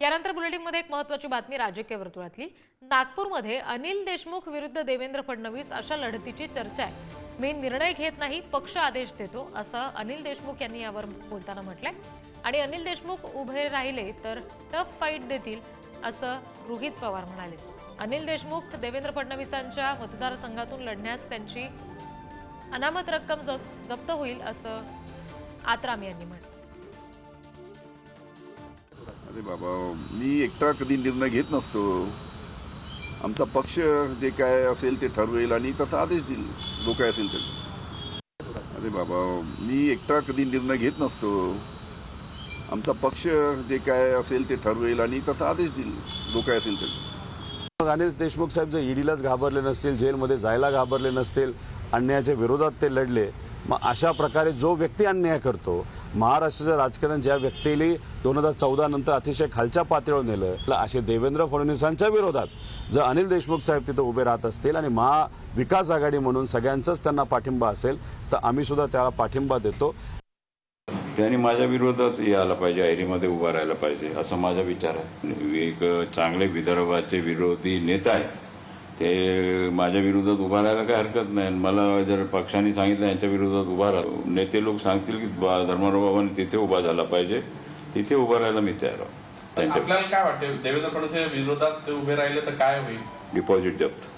यानंतर बुलेटिनमध्ये एक महत्त्वाची बातमी राजकीय वर्तुळातली। नागपूरमध्ये अनिल देशमुख विरुद्ध देवेंद्र फडणवीस अशा लढतीची चर्चा आहे। मी निर्णय घेत नाही, पक्ष आदेश देतो, असं अनिल देशमुख यांनी यावर बोलताना म्हटलंय। आणि अनिल देशमुख उभे राहिले तर टफ फाईट देतील असं रोहित पवार म्हणाले। अनिल देशमुख देवेंद्र फडणवीसांच्या मतदारसंघातून लढण्यास त्यांची अनामत रक्कम जप्त होईल असं आत्राम यांनी म्हटलं। अरे बाबा, मी एकटा कधी निर्णय घेत नसतो। आमचा पक्ष जे काय असेल ते ठरवेल आणि तसा आदेश देईल, जो काय असेल ते। अरे बाबा, मी एकटा कधी निर्णय घेत नसतो। आमचा पक्ष जे काय असेल ते ठरवेल आणि तसा आदेश देईल, जो काय असेल ते। अनिल देशमुख साहेब जर ईडीलाच घाबरले नसतील, जेलमध्ये जायला घाबरले नसतील, अन्यायाच्या विरोधात ते लढले, मग अशा प्रकारे जो व्यक्ती अन्याय करतो, महाराष्ट्राचं राजकारण ज्या व्यक्तीला 2014 नंतर अतिशय खालच्या पातळीवर नेलं, असे देवेंद्र फडणवीसांच्या विरोधात जर अनिल देशमुख साहेब तिथे उभे राहत असतील आणि महाविकास आघाडी म्हणून सगळ्यांचाच त्यांना पाठिंबा असेल तर आम्ही सुद्धा त्याला पाठिंबा देतो। त्यांनी माझ्या विरोधात यायला पाहिजे, ऐरीमध्ये उभा राहायला पाहिजे असा माझा विचार आहे। एक चांगले विदर्भाचे विरोधी नेता आहे, ते माझ्या विरोधात उभा राहायला काही हरकत नाही। मला जर पक्षाने सांगितलं यांच्या विरोधात उभा राहा, नेते लोक सांगतील की धर्माराव बाबांनी तिथे उभा झाला पाहिजे, तिथे उभा राहायला मी तयार आहे। आपल्याला काय वाटतं, देवेंद्र फडणवीस विरोधात उभे राहिले तर काय होईल? डिपॉझिट जप्त।